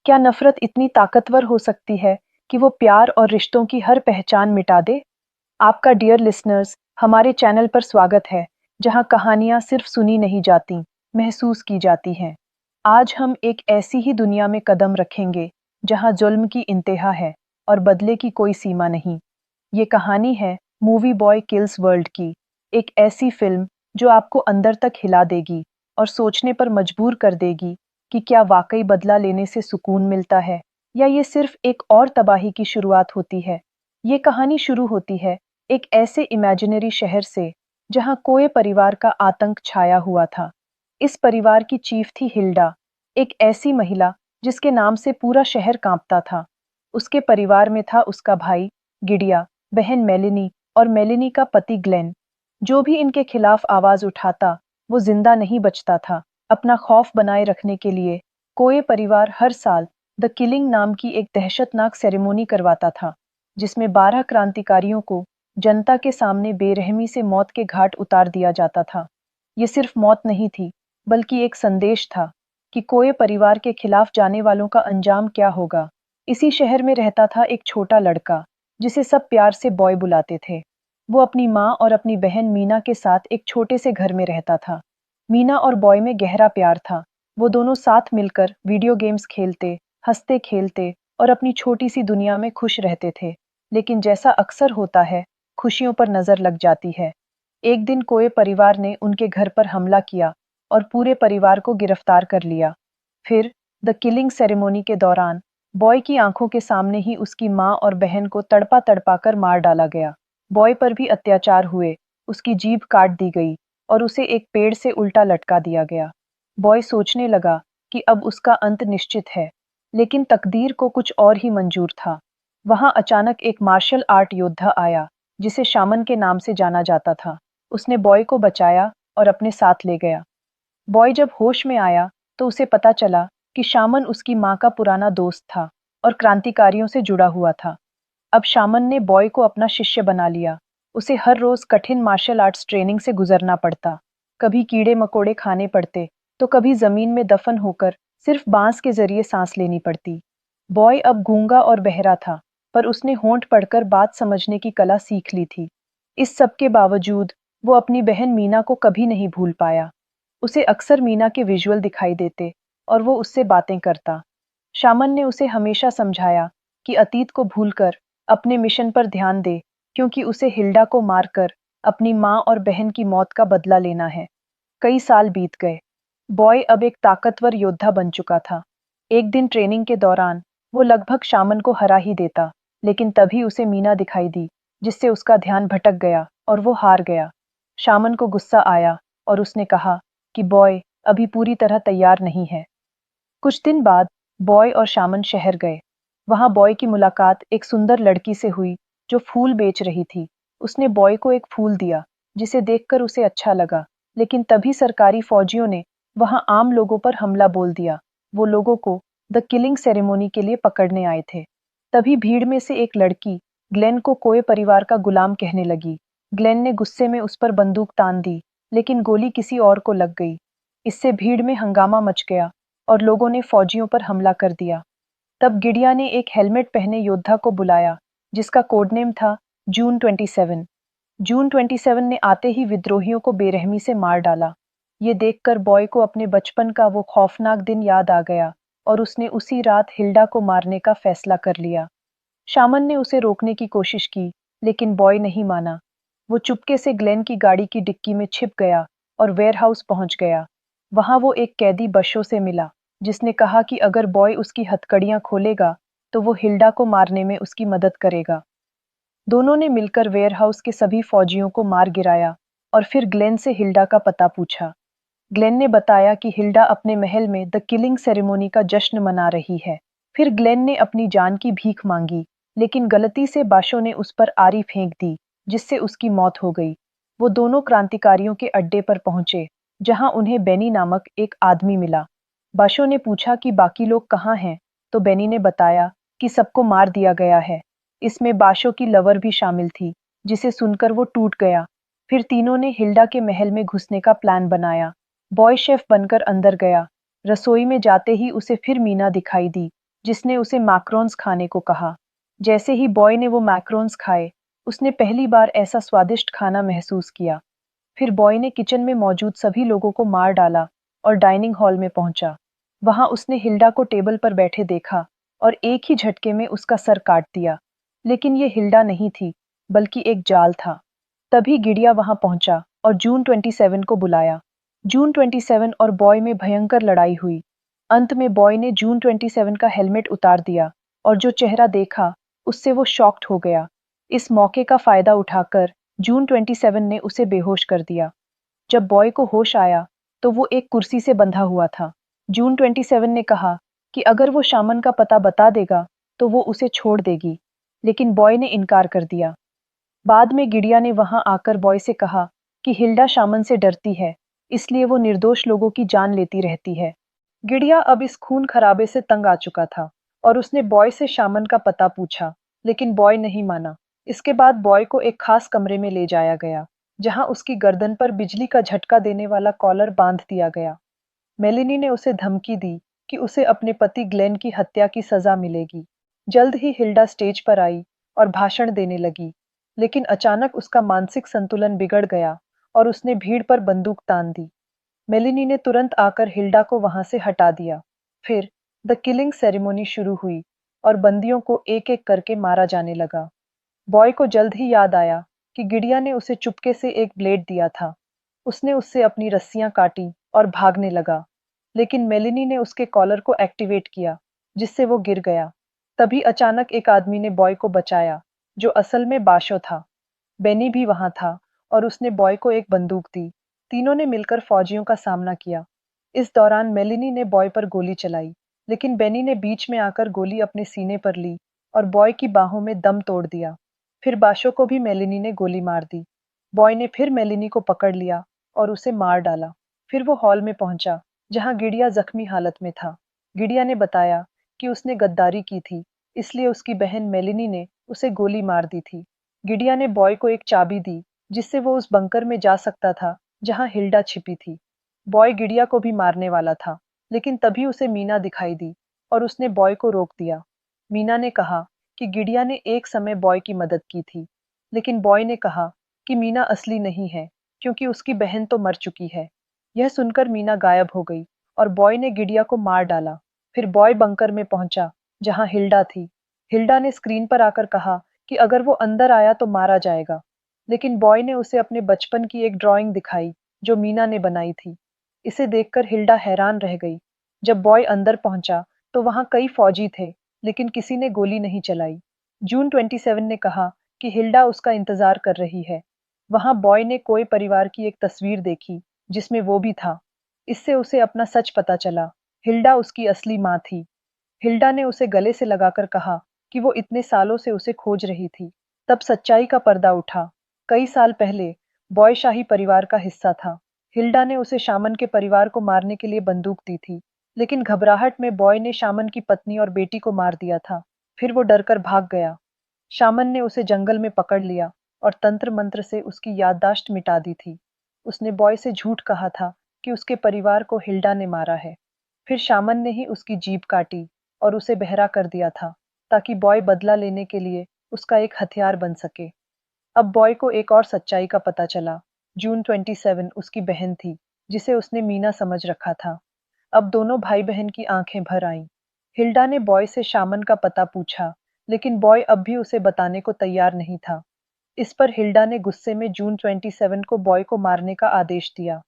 क्या नफरत इतनी ताकतवर हो सकती है कि वो प्यार और रिश्तों की हर पहचान मिटा दे? आपका डियर लिसनर्स, हमारे चैनल पर स्वागत है, जहां कहानियां सिर्फ सुनी नहीं जाती, महसूस की जाती हैं। आज हम एक ऐसी ही दुनिया में कदम रखेंगे, जहां जुल्म की इंतहा है और बदले की कोई सीमा नहीं। ये कहानी है मूवी बॉय किल्स वर्ल्ड की, एक ऐसी फिल्म जो आपको अंदर तक हिला देगी और सोचने पर मजबूर कर देगी कि क्या वाकई बदला लेने से सुकून मिलता है या ये सिर्फ एक और तबाही की शुरुआत होती है। ये कहानी शुरू होती है एक ऐसे इमेजिनरी शहर से जहां कोए परिवार का आतंक छाया हुआ था। इस परिवार की चीफ थी हिल्डा, एक ऐसी महिला जिसके नाम से पूरा शहर कांपता था। उसके परिवार में था उसका भाई गिडिया, बहन मेलिनी और मेलिनी का पति ग्लेन। जो भी इनके खिलाफ आवाज उठाता वो जिंदा नहीं बचता था। अपना खौफ बनाए रखने के लिए कोए परिवार हर साल द किलिंग नाम की एक दहशतनाक सेरेमोनी करवाता था, जिसमें 12 क्रांतिकारियों को जनता के सामने बेरहमी से मौत के घाट उतार दिया जाता था। ये सिर्फ मौत नहीं थी, बल्कि एक संदेश था कि कोए परिवार के खिलाफ जाने वालों का अंजाम क्या होगा। इसी शहर में रहता था एक छोटा लड़का, जिसे सब प्यार से बॉय बुलाते थे। वो अपनी माँ और अपनी बहन मीना के साथ एक छोटे से घर में रहता था। मीना और बॉय में गहरा प्यार था। वो दोनों साथ मिलकर वीडियो गेम्स खेलते, हंसते खेलते और अपनी छोटी सी दुनिया में खुश रहते थे। लेकिन जैसा अक्सर होता है, खुशियों पर नजर लग जाती है। एक दिन कोए परिवार ने उनके घर पर हमला किया और पूरे परिवार को गिरफ्तार कर लिया। फिर द किलिंग सेरेमोनी के दौरान बॉय की आंखों के सामने ही उसकी माँ और बहन को तड़पा तड़पा कर मार डाला गया। बॉय पर भी अत्याचार हुए, उसकी जीभ काट दी गई और उसे एक पेड़ से उल्टा लटका दिया गया। बॉय सोचने लगा कि अब उसका अंत निश्चित है, लेकिन तकदीर को कुछ और ही मंजूर था। वहां अचानक एक मार्शल आर्ट योद्धा आया, जिसे शामन के नाम से जाना जाता था। उसने बॉय को बचाया और अपने साथ ले गया। बॉय जब होश में आया तो उसे पता चला कि शामन उसकी माँ का पुराना दोस्त था और क्रांतिकारियों से जुड़ा हुआ था। अब शामन ने बॉय को अपना शिष्य बना लिया। उसे हर रोज कठिन मार्शल आर्ट्स ट्रेनिंग से गुजरना पड़ता। कभी कीड़े मकोड़े खाने पड़ते, तो कभी जमीन में दफन होकर सिर्फ बांस के जरिए सांस लेनी पड़ती। बॉय अब गूंगा और बहरा था, पर उसने होंठ पढ़कर बात समझने की कला सीख ली थी। इस सब के बावजूद वो अपनी बहन मीना को कभी नहीं भूल पाया। उसे अक्सर मीना के विजुअल दिखाई देते और वो उससे बातें करता। शामन ने उसे हमेशा समझाया कि अतीत को भूलकर अपने मिशन पर ध्यान दे, क्योंकि उसे हिल्डा को मारकर अपनी माँ और बहन की मौत का बदला लेना है। कई साल बीत गए। बॉय अब एक ताकतवर योद्धा बन चुका था। एक दिन ट्रेनिंग के दौरान वो लगभग शामन को हरा ही देता, लेकिन तभी उसे मीना दिखाई दी, जिससे उसका ध्यान भटक गया और वो हार गया। शामन को गुस्सा आया और उसने कहा कि बॉय अभी पूरी तरह तैयार नहीं है। कुछ दिन बाद बॉय और शामन शहर गए। वहां बॉय की मुलाकात एक सुंदर लड़की से हुई जो फूल बेच रही थी। उसने बॉय को एक फूल दिया, जिसे देखकर उसे अच्छा लगा, लेकिन तभी सरकारी फौजियों ने वहां आम लोगों पर हमला बोल दिया। वो लोगों को द किलिंग सेरेमोनी के लिए पकड़ने आए थे। तभी भीड़ में से एक लड़की ग्लेन को कोए परिवार का गुलाम कहने लगी। ग्लेन ने गुस्से में उस पर बंदूक तान दी, लेकिन गोली किसी और को लग गई। इससे भीड़ में हंगामा मच गया और लोगों ने फौजियों पर हमला कर दिया। तब गिडिया ने एक हेलमेट पहने योद्धा को बुलाया, जिसका कोडनेम था जून 27। जून 27 ने आते ही विद्रोहियों को बेरहमी से मार डाला। ये देखकर बॉय को अपने बचपन का वो खौफनाक दिन याद आ गया और उसने उसी रात हिल्डा को मारने का फैसला कर लिया। शामन ने उसे रोकने की कोशिश की, लेकिन बॉय नहीं माना। वो चुपके से ग्लेन की गाड़ी की डिक्की में छिप गया और वेयरहाउस पहुंच गया। वहां वो एक कैदी बशो से मिला, जिसने कहा कि अगर बॉय उसकी हथकड़ियां खोलेगा तो वो हिल्डा को मारने में उसकी मदद करेगा। दोनों ने मिलकर वेयरहाउस के सभी फौजियों को मार गिराया और फिर ग्लेन से हिल्डा का पता पूछा। ग्लेन ने बताया कि हिल्डा अपने महल में द किलिंग सेरेमोनी का जश्न मना रही है। फिर ग्लेन ने अपनी जान की भीख मांगी, लेकिन गलती से बाशो ने उस पर आरी फेंक दी, जिससे उसकी मौत हो गई। वो दोनों क्रांतिकारियों के अड्डे पर पहुंचे, जहां उन्हें बेनी नामक एक आदमी मिला। बाशो ने पूछा कि बाकी लोग कहाँ हैं, तो बेनी ने बताया कि सबको मार दिया गया है। इसमें बाशो की लवर भी शामिल थी, जिसे सुनकर वो टूट गया। फिर तीनों ने हिल्डा के महल में घुसने का प्लान बनाया। बॉय शेफ बनकर अंदर गया। रसोई में जाते ही उसे फिर मीना दिखाई दी, जिसने उसे मैक्रोन्स खाने को कहा। जैसे ही बॉय ने वो मैक्रोन्स खाए, उसने पहली बार ऐसा स्वादिष्ट खाना महसूस किया। फिर बॉय ने किचन में मौजूद सभी लोगों को मार डाला और डाइनिंग हॉल में पहुंचा। वहां उसने हिल्डा को टेबल पर बैठे देखा और एक ही झटके में उसका सर काट दिया। लेकिन ये हिल्डा नहीं थी, बल्कि एक जाल था। तभी गिडिया वहां पहुंचा और जून 27 को बुलाया। जून 27 और बॉय में भयंकर लड़ाई हुई। अंत में बॉय ने जून 27 का हेलमेट उतार दिया और जो चेहरा देखा, उससे वो शॉक्ड हो गया। इस मौके का फायदा उठाकर जून 27 ने उसे बेहोश कर दिया। जब बॉय को होश आया, तो वो एक कुर्सी से बंधा हुआ था। जून 27 ने कहा कि अगर वो शामन का पता बता देगा, तो वो उसे छोड़ देगी, लेकिन बॉय ने इनकार कर दिया। बाद में गिडिया ने वहां आकर बॉय से कहा कि हिल्डा शामन से डरती है, इसलिए वो निर्दोष लोगों की जान लेती रहती है। गिडिया अब इस खून खराबे से तंग आ चुका था और उसने बॉय से शामन का पता पूछा, लेकिन बॉय नहीं माना। इसके बाद बॉय को एक खास कमरे में ले जाया गया, जहां उसकी गर्दन पर बिजली का झटका देने वाला कॉलर बांध दिया गया। मेलिनी ने उसे धमकी दी कि उसे अपने पति ग्लेन की हत्या की सजा मिलेगी। जल्द ही हिल्डा स्टेज पर आई और भाषण देने लगी, लेकिन अचानक उसका मानसिक संतुलन बिगड़ गया और उसने भीड़ पर बंदूक तान दी। मेलिनी ने तुरंत आकर हिल्डा को वहां से हटा दिया। फिर द किलिंग सेरेमनी शुरू हुई और बंदियों को एक एक करके मारा जाने लगा। बॉय को जल्द ही याद आया कि गिडिया ने उसे चुपके से एक ब्लेड दिया था। उसने उससे अपनी रस्सियां काटी और भागने लगा, लेकिन मेलिनी ने उसके कॉलर को एक्टिवेट किया, जिससे वो गिर गया। तभी अचानक एक आदमी ने बॉय को बचाया, जो असल में बाशो था। बेनी भी वहां था और उसने बॉय को एक बंदूक दी। तीनों ने मिलकर फौजियों का सामना किया। इस दौरान मेलिनी ने बॉय पर गोली चलाई, लेकिन बेनी ने बीच में आकर गोली अपने सीने पर ली और बॉय की बाहों में दम तोड़ दिया। फिर बाशो को भी मेलिनी ने गोली मार दी। बॉय ने फिर मेलिनी को पकड़ लिया और उसे मार डाला। फिर वो हॉल में पहुंचा, जहां गिडिया जख्मी हालत में था। गिडिया ने बताया कि उसने गद्दारी की थी, इसलिए उसकी बहन मेलिनी ने उसे गोली मार दी थी। गिडिया ने बॉय को एक चाबी दी, जिससे वो उस बंकर में जा सकता था जहां हिल्डा छिपी थी। बॉय गिडिया को भी मारने वाला था, लेकिन तभी उसे मीना दिखाई दी और उसने बॉय को रोक दिया। मीना ने कहा कि गिडिया ने एक समय बॉय की मदद की थी, लेकिन बॉय ने कहा कि मीना असली नहीं है, क्योंकि उसकी बहन तो मर चुकी है। यह सुनकर मीना गायब हो गई और बॉय ने गिडिया को मार डाला। फिर बॉय बंकर में पहुंचा, जहां हिल्डा थी। हिल्डा ने स्क्रीन पर आकर कहा कि अगर वो अंदर आया तो मारा जाएगा, लेकिन बॉय ने उसे अपने बचपन की एक ड्राइंग दिखाई, जो मीना ने बनाई थी। इसे देखकर हिल्डा हैरान रह गई। जब बॉय अंदर पहुंचा, तो वहां कई फौजी थे, लेकिन किसी ने गोली नहीं चलाई। जून 27 ने कहा कि हिल्डा उसका इंतजार कर रही है। वहां बॉय ने कोई परिवार की एक तस्वीर देखी, जिसमें वो भी था। इससे उसे अपना सच पता चला। हिल्डा उसकी असली माँ थी। हिल्डा ने उसे गले से लगाकर कहा कि वो इतने सालों से उसे खोज रही थी। तब सच्चाई का पर्दा उठा। कई साल पहले बॉय शाही परिवार का हिस्सा था। हिल्डा ने उसे शामन के परिवार को मारने के लिए बंदूक दी थी, लेकिन घबराहट में बॉय ने शामन की पत्नी और बेटी को मार दिया था। फिर वो डरकर भाग गया। शामन ने उसे जंगल में पकड़ लिया और तंत्र मंत्र से उसकी याददाश्त मिटा दी थी। उसने बॉय से झूठ कहा था कि उसके परिवार को हिल्डा ने मारा है। फिर शामन ने ही उसकी जीभ काटी और उसे बहरा कर दिया था, ताकि बॉय बदला लेने के लिए उसका एक हथियार बन सके। अब बॉय को एक और सच्चाई का पता चला। जून 27 उसकी बहन थी, जिसे उसने मीना समझ रखा था। अब दोनों भाई बहन की आंखें भर आईं। हिल्डा ने बॉय से शामन का पता पूछा, लेकिन बॉय अब भी उसे बताने को तैयार नहीं था। इस पर हिल्डा ने गुस्से में जून 27 को बॉय को मारने का आदेश दिया।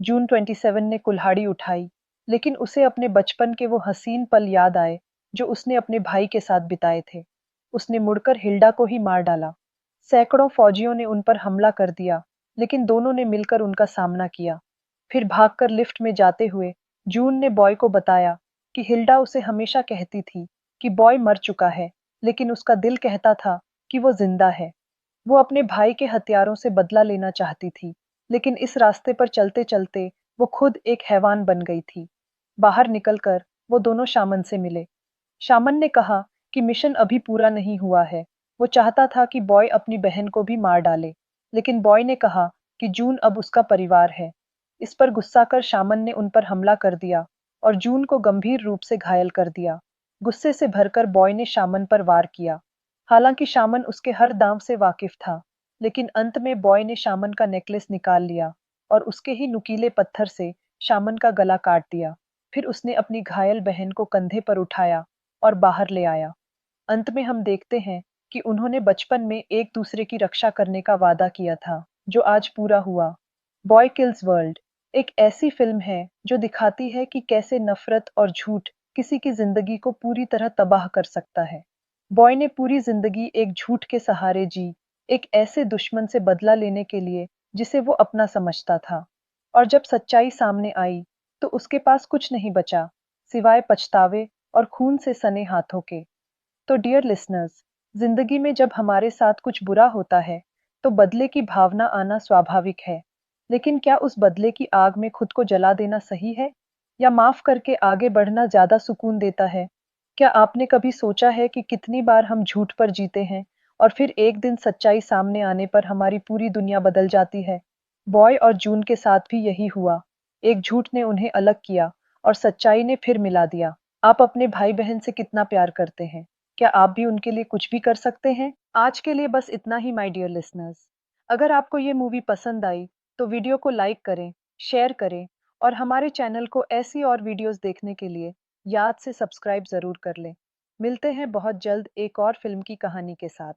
जून 27 ने कुल्हाड़ी उठाई, लेकिन उसे अपने बचपन के वो हसीन पल याद आए, जो उसने अपने भाई के साथ बिताए थे। उसने मुड़कर हिल्डा को ही मार डाला। सैकड़ों फौजियों ने उन पर हमला कर दिया, लेकिन दोनों ने मिलकर उनका सामना किया। फिर भागकर लिफ्ट में जाते हुए जून ने बॉय को बताया कि हिल्डा उसे हमेशा कहती थी कि बॉय मर चुका है, लेकिन उसका दिल कहता था कि वो जिंदा है। वो अपने भाई के हत्यारों से बदला लेना चाहती थी, लेकिन इस रास्ते पर चलते-चलते वो खुद एक हैवान बन गई थी। बाहर निकलकर वो दोनों शामन से मिले। शामन ने कहा कि मिशन अभी पूरा नहीं हुआ है। वो चाहता था कि बॉय अपनी बहन को भी मार डाले, लेकिन बॉय ने कहा कि जून अब उसका परिवार है। इस पर गुस्सा कर शामन ने उन पर हमला कर दिया और जून को गंभीर रूप से घायल कर दिया। गुस्से से भरकर बॉय ने शामन पर वार किया। हालांकि शामन उसके हर दांव से वाकिफ था, लेकिन अंत में बॉय ने शामन का नेकलेस निकाल लिया और उसके ही नुकीले पत्थर से शामन का गला काट दिया। फिर उसने अपनी घायल बहन को कंधे पर उठाया और बाहर ले आया। अंत में हम देखते हैं कि उन्होंने बचपन में एक दूसरे की रक्षा करने का वादा किया था, जो आज पूरा हुआ। बॉय किल्स वर्ल्ड एक ऐसी फिल्म है जो दिखाती है कि कैसे नफरत और झूठ किसी की जिंदगी को पूरी तरह तबाह कर सकता है। बॉय ने पूरी जिंदगी एक झूठ के सहारे जी, एक ऐसे दुश्मन से बदला लेने के लिए जिसे वो अपना समझता था। और जब सच्चाई सामने आई, तो उसके पास कुछ नहीं बचा, सिवाय पछतावे और खून से सने हाथों के। तो डियर लिसनर्स, जिंदगी में जब हमारे साथ कुछ बुरा होता है, तो बदले की भावना आना स्वाभाविक है। लेकिन क्या उस बदले की आग में खुद को जला देना सही है? या माफ करके आगे बढ़ना ज्यादा सुकून देता है? क्या आपने कभी सोचा है कि कितनी बार हम झूठ पर जीते हैं और फिर एक दिन सच्चाई सामने आने पर हमारी पूरी दुनिया बदल जाती है? बॉय और जून के साथ भी यही हुआ। एक झूठ ने उन्हें अलग किया और सच्चाई ने फिर मिला दिया। आप अपने भाई बहन से कितना प्यार करते हैं? क्या आप भी उनके लिए कुछ भी कर सकते हैं? आज के लिए बस इतना ही माय डियर लिसनर्स। अगर आपको ये मूवी पसंद आई, तो वीडियो को लाइक करें, शेयर करें और हमारे चैनल को ऐसी और वीडियोस देखने के लिए याद से सब्सक्राइब ज़रूर कर लें। मिलते हैं बहुत जल्द एक और फिल्म की कहानी के साथ।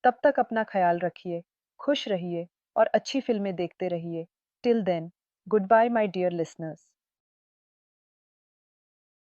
तब तक अपना ख्याल रखिए, खुश रहिए और अच्छी फिल्में देखते रहिए। Till then, goodbye my dear listeners.